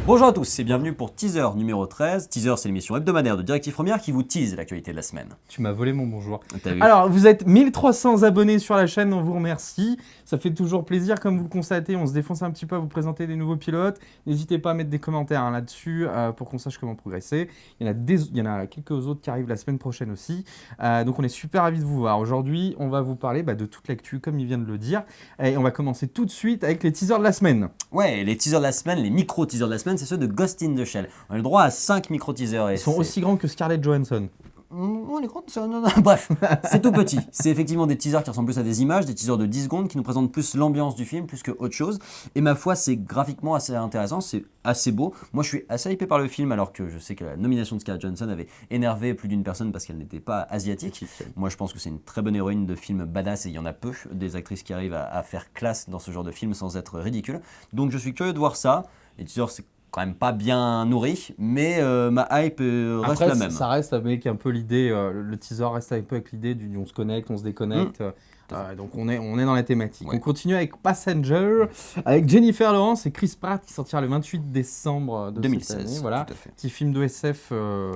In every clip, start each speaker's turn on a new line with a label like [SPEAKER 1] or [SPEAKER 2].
[SPEAKER 1] Bonjour à tous et bienvenue pour Teaser numéro 13. Teaser, c'est l'émission hebdomadaire de Directive Première qui vous tease l'actualité de la semaine.
[SPEAKER 2] Tu m'as volé mon bonjour.
[SPEAKER 1] T'as vu ?
[SPEAKER 2] Alors, vous êtes 1300 abonnés sur la chaîne, on vous remercie. Ça fait toujours plaisir, comme vous le constatez, on se défonce un petit peu à vous présenter des nouveaux pilotes. N'hésitez pas à mettre des commentaires là-dessus pour qu'on sache comment progresser. Il y en a quelques autres qui arrivent la semaine prochaine aussi. Donc on est super ravis de vous voir. Aujourd'hui, on va vous parler de toute l'actu, comme il vient de le dire. Et on va commencer tout de suite avec les teasers de la semaine.
[SPEAKER 1] Ouais, les teasers de la semaine, les micro-teasers de la semaine, c'est ceux de Ghost in the Shell. On a le droit à 5 micro-teasers.
[SPEAKER 2] Ils sont aussi grands que Scarlett Johansson.
[SPEAKER 1] Non, les grands, non. Bref, c'est tout petit. C'est effectivement des teasers qui ressemblent plus à des images, des teasers de 10 secondes qui nous présentent plus l'ambiance du film, plus que autre chose. Et ma foi, c'est graphiquement assez intéressant, c'est assez beau. Moi, je suis assez hypé par le film, alors que je sais que la nomination de Scarlett Johansson avait énervé plus d'une personne parce qu'elle n'était pas asiatique. Moi, je pense que c'est une très bonne héroïne de film badass et il y en a peu des actrices qui arrivent à faire classe dans ce genre de film sans être ridicule. Donc, je suis curieux de voir ça. Les teasers, c'est quand même pas bien nourri, mais ma hype reste
[SPEAKER 2] Après,
[SPEAKER 1] la même.
[SPEAKER 2] ça reste avec un peu l'idée, le teaser reste un peu avec l'idée du on se connecte, on se déconnecte. Donc on est dans la thématique.
[SPEAKER 1] Ouais.
[SPEAKER 2] On continue avec Passenger, avec Jennifer Lawrence et Chris Pratt qui sortira le 28 décembre de
[SPEAKER 1] 2016,
[SPEAKER 2] cette année. Voilà.
[SPEAKER 1] tout à fait.
[SPEAKER 2] Petit film de SF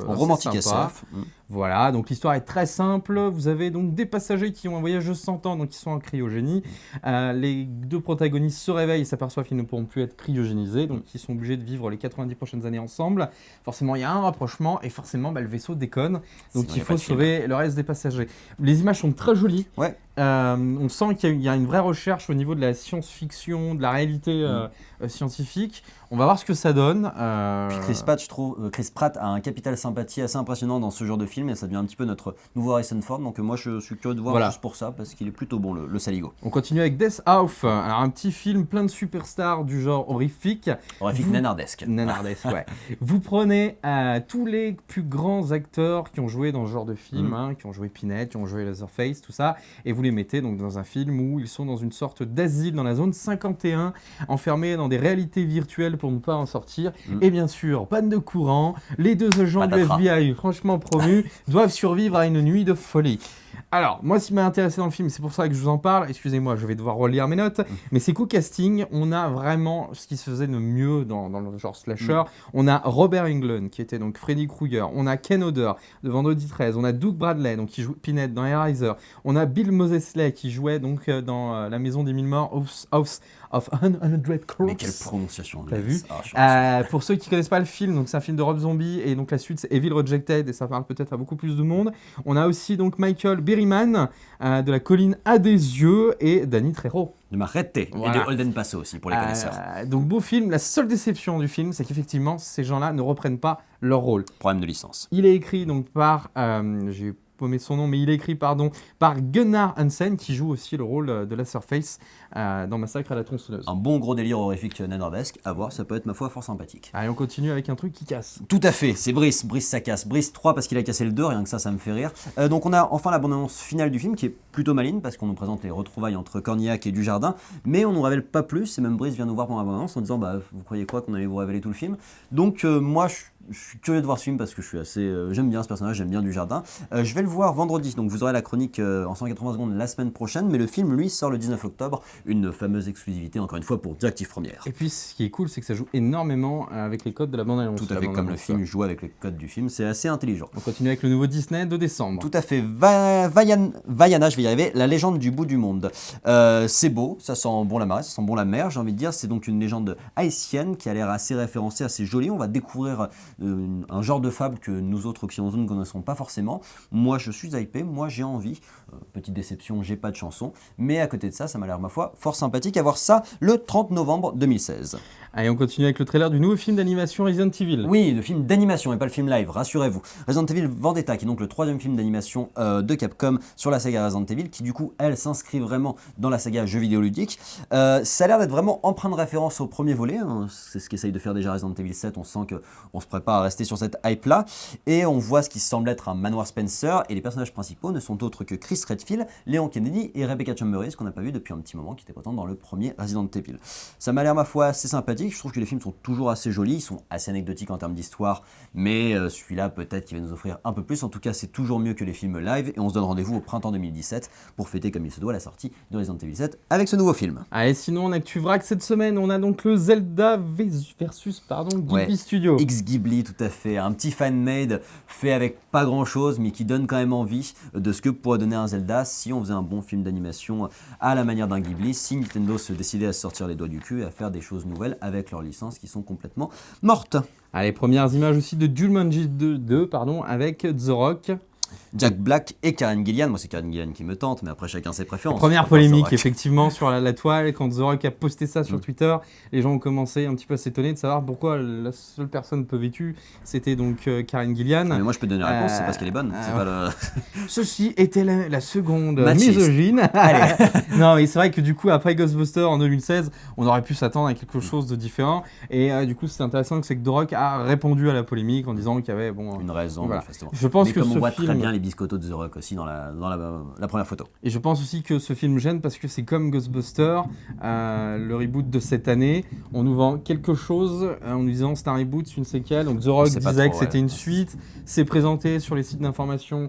[SPEAKER 1] Romantique
[SPEAKER 2] assez sympa.
[SPEAKER 1] SF.
[SPEAKER 2] Voilà, donc l'histoire est très simple. Vous avez donc des passagers qui ont un voyage de 100 ans, donc qui sont en cryogénie. Les deux protagonistes se réveillent et s'aperçoivent qu'ils ne pourront plus être cryogénisés, donc ils sont obligés de vivre les 90 prochaines années ensemble. Forcément, il y a un rapprochement et forcément, le vaisseau déconne. Donc
[SPEAKER 1] Sinon,
[SPEAKER 2] il faut sauver le reste des passagers. Les images sont très jolies.
[SPEAKER 1] Ouais.
[SPEAKER 2] On sent qu'il y a une vraie recherche au niveau de la science-fiction, de la réalité scientifique. On va voir ce que ça donne.
[SPEAKER 1] Puis Chris Pratt a un capital sympathie assez impressionnant dans ce genre de film et ça devient un petit peu notre nouveau Harrison Ford. Donc moi je suis curieux de voir juste pour ça parce qu'il est plutôt bon le saligo.
[SPEAKER 2] On continue avec Death Off, alors un petit film plein de superstars du genre horrifique.
[SPEAKER 1] Horrifique nanardesque.
[SPEAKER 2] Nanardesque, ouais. Vous prenez tous les plus grands acteurs qui ont joué dans ce genre de film, qui ont joué Pinhead, qui ont joué Leatherface, tout ça, et vous les mettez donc dans un film où ils sont dans une sorte d'asile dans la zone 51, enfermés dans des réalités virtuelles pour ne pas en sortir. Et bien sûr, panne de courant, les deux agents du FBI, franchement promus, doivent survivre à une nuit de folie. Alors, moi, ce qui m'a intéressé dans le film, c'est pour ça que je vous en parle. Excusez-moi, je vais devoir relire mes notes. Mais c'est qu'au casting, on a vraiment ce qui se faisait de mieux dans le genre slasher. On a Robert Englund, qui était donc Freddy Krueger. On a Ken Hodder, de Vendredi 13. On a Doug Bradley, donc, qui joue Pinhead dans Hellraiser. On a Bill Moseley, qui jouait donc dans La Maison des Mille Morts, House of 100 Corpses.
[SPEAKER 1] Mais quelle prononciation.
[SPEAKER 2] T'as vu pour ceux qui connaissent pas le film, donc c'est un film de Rob Zombie et donc la suite c'est Evil Rejected et ça parle peut-être à beaucoup plus de monde. On a aussi donc Michael Berryman de La Colline à des yeux et Danny Trejo.
[SPEAKER 1] De Marrette et de Holden Paso aussi pour les connaisseurs.
[SPEAKER 2] Donc beau film, la seule déception du film c'est qu'effectivement ces gens-là ne reprennent pas leur rôle.
[SPEAKER 1] Problème de licence.
[SPEAKER 2] Il est écrit donc par, j'ai paumé son nom, mais il est écrit par Gunnar Hansen qui joue aussi le rôle de Leatherface dans Massacre à la tronçonneuse.
[SPEAKER 1] Un bon gros délire horrifique nanardesque, à voir, ça peut être ma foi fort sympathique.
[SPEAKER 2] Allez, on continue avec un truc qui casse.
[SPEAKER 1] Tout à fait, c'est Brice ça casse. Brice 3 parce qu'il a cassé le 2, rien que ça me fait rire. Donc on a enfin la bande-annonce finale du film qui est plutôt maligne parce qu'on nous présente les retrouvailles entre Cornillac et Dujardin, mais on nous révèle pas plus, et même Brice vient nous voir pour la bande-annonce en disant vous croyez quoi qu'on allait vous révéler tout le film. Donc moi je suis curieux de voir ce film parce que je suis assez, j'aime bien ce personnage, j'aime bien Dujardin. Je vais le voir vendredi, donc vous aurez la chronique en 180 secondes la semaine prochaine, mais le film lui sort le 19 octobre, une fameuse exclusivité encore une fois pour Directive Première.
[SPEAKER 2] Et puis ce qui est cool c'est que ça joue énormément avec les codes de la bande-annonce.
[SPEAKER 1] Tout à fait, comme le film joue avec les codes du film, c'est assez intelligent.
[SPEAKER 2] On continue avec le nouveau Disney de décembre.
[SPEAKER 1] Tout à fait, Vaiana, je vais y arriver, la légende du bout du monde. C'est beau, ça sent bon la marée, ça sent bon la mer, j'ai envie de dire, c'est donc une légende haïtienne qui a l'air assez référencée, assez jolie. On va découvrir un genre de fable que nous autres occidentaux ne connaissons pas forcément. Moi je suis hypé, moi j'ai envie. Petite déception, j'ai pas de chanson, mais à côté de ça, ça m'a l'air ma foi fort sympathique à voir ça le 30 novembre 2016.
[SPEAKER 2] Allez, on continue avec le trailer du nouveau film d'animation Resident Evil.
[SPEAKER 1] Oui, le film d'animation et pas le film live, rassurez-vous. Resident Evil Vendetta, qui est donc le troisième film d'animation de Capcom sur la saga Resident Evil, qui du coup, elle, s'inscrit vraiment dans la saga jeux vidéo ludique. Ça a l'air d'être vraiment empreint de référence au premier volet, hein. C'est ce qu'essaye de faire déjà Resident Evil 7, on sent qu'on se pas à rester sur cette hype-là. Et on voit ce qui semble être un manoir Spencer, et les personnages principaux ne sont autres que Chris Redfield, Léon Kennedy et Rebecca Chambers, qu'on n'a pas vu depuis un petit moment, qui était présente dans le premier Resident Evil. Ça m'a l'air, ma foi, assez sympathique. Je trouve que les films sont toujours assez jolis, ils sont assez anecdotiques en termes d'histoire, mais celui-là, peut-être qu'il va nous offrir un peu plus. En tout cas, c'est toujours mieux que les films live, et on se donne rendez-vous au printemps 2017 pour fêter comme il se doit la sortie de Resident Evil 7 avec ce nouveau film.
[SPEAKER 2] Allez, sinon, en Actu Vrac cette semaine, on a donc le Zelda versus Ghibli Studio.
[SPEAKER 1] X-Ghibli, tout à fait. Un petit fan-made fait avec pas grand-chose, mais qui donne quand même envie de ce que pourrait donner un Zelda si on faisait un bon film d'animation à la manière d'un Ghibli, si Nintendo se décidait à se sortir les doigts du cul et à faire des choses nouvelles avec leurs licences qui sont complètement mortes.
[SPEAKER 2] Allez, premières images aussi de Jumanji 2 avec The Rock.
[SPEAKER 1] Jack Black et Karen Gillian. Moi, c'est Karen Gillian qui me tente, mais après, chacun ses préférences.
[SPEAKER 2] Première polémique, effectivement, sur la toile. Quand The Rock a posté ça sur Twitter, les gens ont commencé un petit peu à s'étonner de savoir pourquoi la seule personne peu vêtue, c'était donc Karen Gillian.
[SPEAKER 1] Mais moi, je peux te donner la réponse, c'est parce qu'elle est bonne. C'est pas le...
[SPEAKER 2] Ceci était la seconde
[SPEAKER 1] Machiste.
[SPEAKER 2] misogyne.
[SPEAKER 1] Allez.
[SPEAKER 2] Non, mais c'est vrai que du coup, après Ghostbusters en 2016, on aurait pu s'attendre à quelque chose de différent. Et du coup, c'est intéressant que The Rock a répondu à la polémique en disant qu'il y avait
[SPEAKER 1] une raison,
[SPEAKER 2] voilà.
[SPEAKER 1] manifestement.
[SPEAKER 2] Je pense
[SPEAKER 1] mais
[SPEAKER 2] que
[SPEAKER 1] comme on
[SPEAKER 2] ce
[SPEAKER 1] voit
[SPEAKER 2] film...
[SPEAKER 1] très bien les biscottos de The Rock aussi dans la première photo.
[SPEAKER 2] Et je pense aussi que ce film gêne parce que c'est comme Ghostbusters, le reboot de cette année. On nous vend quelque chose en nous disant c'est un reboot, c'est une séquelle. Donc The Rock disait que c'était une suite. C'est présenté sur les sites d'information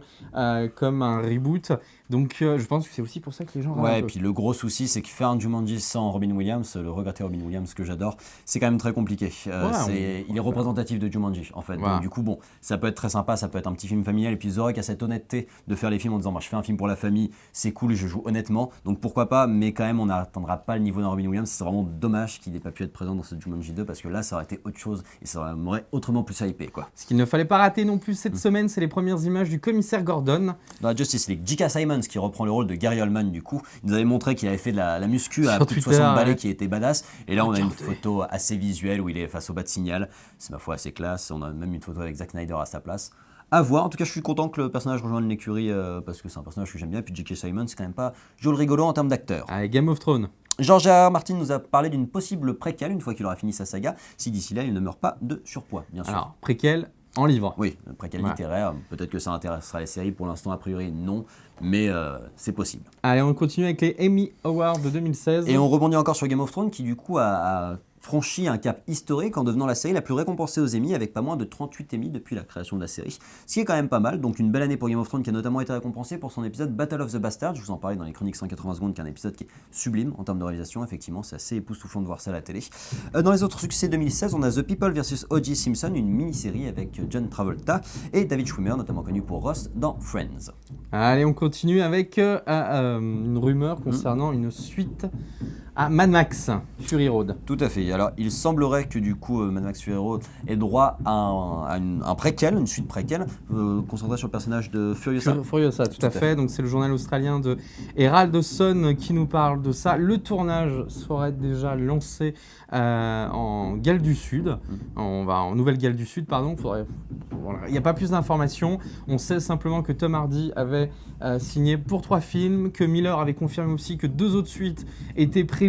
[SPEAKER 2] comme un reboot. Donc je pense que c'est aussi pour ça que les gens...
[SPEAKER 1] Ouais, et puis le gros souci, c'est que faire un Jumanji sans Robin Williams, le regretté Robin Williams que j'adore, c'est quand même très compliqué. Il est représentatif de Jumanji, en fait.
[SPEAKER 2] Voilà.
[SPEAKER 1] Donc du coup, bon, ça peut être très sympa, ça peut être un petit film familial. Et puis The Rock a cette honnêteté de faire les films en disant, je fais un film pour la famille, c'est cool, je joue honnêtement. Donc pourquoi pas, mais quand même, on n'atteindra pas le niveau d'un Robin Williams. C'est vraiment dommage qu'il n'ait pas pu être présent dans ce Jumanji 2, parce que là, ça aurait été autre chose et ça m'aurait autrement plus hypé, quoi.
[SPEAKER 2] Ce qu'il ne fallait pas rater non plus cette semaine, c'est les premières images du commissaire Gordon.
[SPEAKER 1] Dans la Justice League, J.K. Simons qui reprend le rôle de Gary Oldman, du coup, il nous avait montré qu'il avait fait de la muscu à
[SPEAKER 2] Sur
[SPEAKER 1] plus de
[SPEAKER 2] Twitter,
[SPEAKER 1] 60 balais,
[SPEAKER 2] ouais.
[SPEAKER 1] qui était badass. Et là, on a une photo assez visuelle où il est face au bas de signal. C'est ma foi assez classe. On a même une photo avec Zack Snyder à sa place. À voir. En tout cas, je suis content que le personnage rejoigne l'écurie parce que c'est un personnage que j'aime bien. Et puis J.K. Simons, c'est quand même pas joli rigolo en termes d'acteur.
[SPEAKER 2] Avec Game of Thrones.
[SPEAKER 1] George R. R. Martin nous a parlé d'une possible préquelle une fois qu'il aura fini sa saga, si d'ici là il ne meurt pas de surpoids, bien sûr.
[SPEAKER 2] Alors, préquel en livre.
[SPEAKER 1] Oui, préquelle littéraire, peut-être que ça intéressera les séries, pour l'instant a priori non, mais c'est possible.
[SPEAKER 2] Allez, on continue avec les Emmy Awards de 2016.
[SPEAKER 1] Et on rebondit encore sur Game of Thrones qui du coup a franchi un cap historique en devenant la série la plus récompensée aux Emmy avec pas moins de 38 Emmy depuis la création de la série, ce qui est quand même pas mal. Donc une belle année pour Game of Thrones qui a notamment été récompensé pour son épisode Battle of the Bastards. Je vous en parlais dans les chroniques 180 secondes, qui est un épisode qui est sublime en termes de réalisation. Effectivement, c'est assez époustouflant de voir ça à la télé. Dans les autres succès 2016, on a The People vs O.J. Simpson, une mini-série avec John Travolta et David Schwimmer, notamment connu pour Ross dans Friends.
[SPEAKER 2] Allez, on continue avec une rumeur concernant une suite à Mad Max Fury Road.
[SPEAKER 1] Tout à fait. Alors, il semblerait que du coup, Mad Max Fury Road ait droit à un préquel, une suite préquelle, concentrée sur le personnage de Furiosa.
[SPEAKER 2] Furiosa, tout à fait. Donc, c'est le journal australien de Herald Sun qui nous parle de ça. Le tournage serait déjà lancé en Galles du Sud. En Nouvelle-Galles du Sud, pardon. Il n'y a pas plus d'informations. On sait simplement que Tom Hardy avait signé pour 3 films, que Miller avait confirmé aussi que 2 autres suites étaient prévues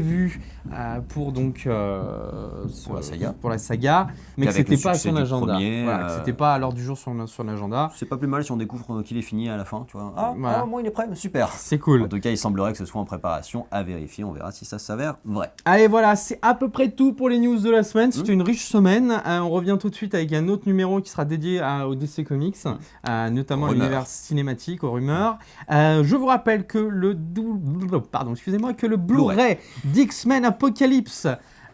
[SPEAKER 2] pour la saga, mais que c'était pas à son agenda. Que c'était pas à l'ordre du jour sur l'agenda.
[SPEAKER 1] C'est pas plus mal si on découvre qu'il est fini à la fin, tu vois. Moi il est prêt, super.
[SPEAKER 2] C'est cool.
[SPEAKER 1] En tout cas, il semblerait que ce soit en préparation, à vérifier. On verra si ça s'avère vrai.
[SPEAKER 2] Allez, voilà, c'est à peu près tout pour les news de la semaine. C'était une riche semaine. On revient tout de suite avec un autre numéro qui sera dédié au DC Comics, notamment à l'univers cinématique, aux rumeurs. Je vous rappelle que le Blu-ray d'X-Men Apocalypse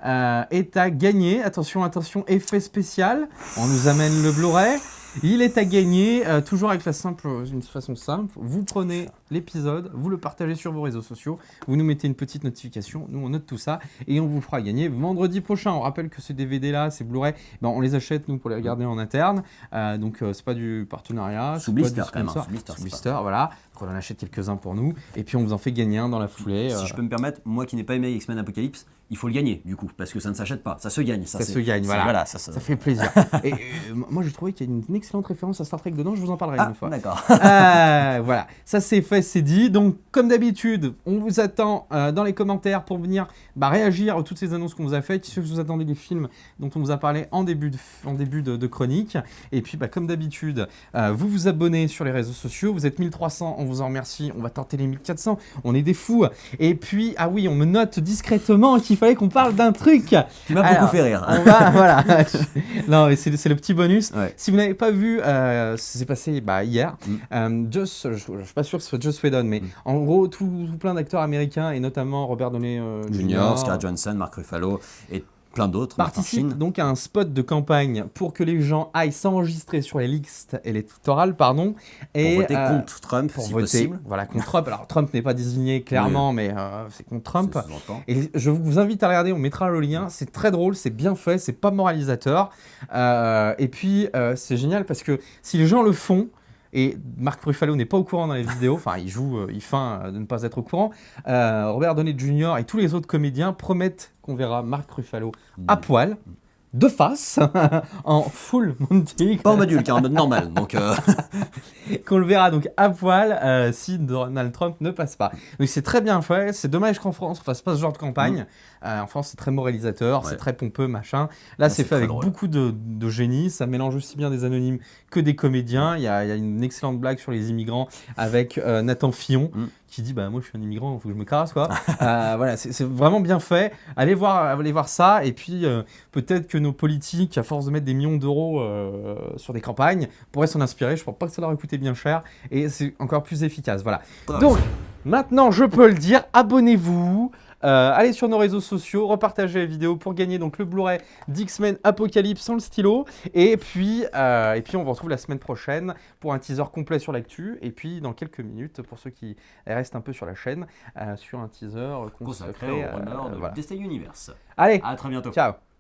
[SPEAKER 2] est à gagner. Attention, effet spécial. On nous amène le Blu-ray. Il est à gagner, toujours avec une façon simple. Vous prenez l'épisode, vous le partagez sur vos réseaux sociaux, vous nous mettez une petite notification, nous on note tout ça et on vous fera gagner vendredi prochain. On rappelle que ces DVD-là, ces Blu-ray, on les achète nous pour les regarder en interne. Donc c'est pas du partenariat.
[SPEAKER 1] Sous blister quand même.
[SPEAKER 2] Sous blister, voilà. Donc on en achète quelques-uns pour nous et puis on vous en fait gagner un dans la foulée.
[SPEAKER 1] Si je peux me permettre, moi qui n'ai pas aimé X-Men Apocalypse, il faut le gagner du coup, parce que ça ne s'achète pas, ça se gagne.
[SPEAKER 2] Ça se gagne, voilà. Ça fait plaisir. Et moi j'ai trouvé qu'il y a une excellente référence à Star Trek dedans, je vous en parlerai une fois.
[SPEAKER 1] D'accord.
[SPEAKER 2] Voilà, ça c'est fait. vrai, c'est dit. Donc, comme d'habitude, on vous attend dans les commentaires pour venir réagir à toutes ces annonces qu'on vous a faites. Si vous attendez les films dont on vous a parlé en début de chronique. Et puis, comme d'habitude, vous vous abonnez sur les réseaux sociaux. Vous êtes 1300, on vous en remercie. On va tenter les 1400. On est des fous. Et puis, ah oui, on me note discrètement qu'il fallait qu'on parle d'un truc.
[SPEAKER 1] Qui m'a beaucoup fait rire.
[SPEAKER 2] On va, voilà. Non, mais c'est le petit bonus.
[SPEAKER 1] Ouais.
[SPEAKER 2] Si vous n'avez pas vu, c'est passé hier. Je suis pas sûr que ce soit Joss Whedon, mais en gros, tout plein d'acteurs américains, et notamment Robert Downey
[SPEAKER 1] Junior, Scarlett Johansson, Mark Ruffalo et plein d'autres.
[SPEAKER 2] Participe donc à un spot de campagne pour que les gens aillent s'enregistrer sur les listes électorales, et
[SPEAKER 1] pour voter contre Trump,
[SPEAKER 2] pour
[SPEAKER 1] si
[SPEAKER 2] voter,
[SPEAKER 1] possible.
[SPEAKER 2] voilà, contre Trump. Alors Trump n'est pas désigné clairement, mais c'est contre Trump.
[SPEAKER 1] Ça sous-entend.
[SPEAKER 2] Et je vous invite à regarder, on mettra le lien. C'est très drôle, c'est bien fait, c'est pas moralisateur. Et puis c'est génial parce que si les gens le font, et Mark Ruffalo n'est pas au courant dans les vidéos, enfin il feint de ne pas être au courant, Robert Downey Jr. et tous les autres comédiens promettent qu'on verra Mark Ruffalo à poil, de face, en full Monty.
[SPEAKER 1] Pas en module, car en mode normal. Donc,
[SPEAKER 2] qu'on le verra donc à poil si Donald Trump ne passe pas. Donc c'est très bien fait. C'est dommage qu'en France on fasse pas ce genre de campagne. En France c'est très moralisateur, c'est très pompeux, machin. Là c'est fait avec
[SPEAKER 1] drôle.
[SPEAKER 2] beaucoup de génie. Ça mélange aussi bien des anonymes que des comédiens. Il y a une excellente blague sur les immigrants avec Nathan Fillon qui dit moi je suis un immigrant, il faut que je me casse quoi. Voilà, c'est vraiment bien fait. Allez voir ça, et puis peut-être que nos politiques, à force de mettre des millions d'euros sur des campagnes, pourraient s'en inspirer. Je pense pas que ça leur ait coûté bien cher, et c'est encore plus efficace. Voilà. Donc maintenant je peux le dire, abonnez-vous. Allez sur nos réseaux sociaux, repartagez la vidéo pour gagner donc le Blu-ray d'X-Men Apocalypse sans le stylo. Et puis on vous retrouve la semaine prochaine pour un teaser complet sur l'actu. Et puis dans quelques minutes, pour ceux qui restent un peu sur la chaîne, sur un teaser
[SPEAKER 1] consacré au runner de
[SPEAKER 2] voilà.
[SPEAKER 1] DC Universe.
[SPEAKER 2] Allez,
[SPEAKER 1] à très bientôt.
[SPEAKER 2] ciao.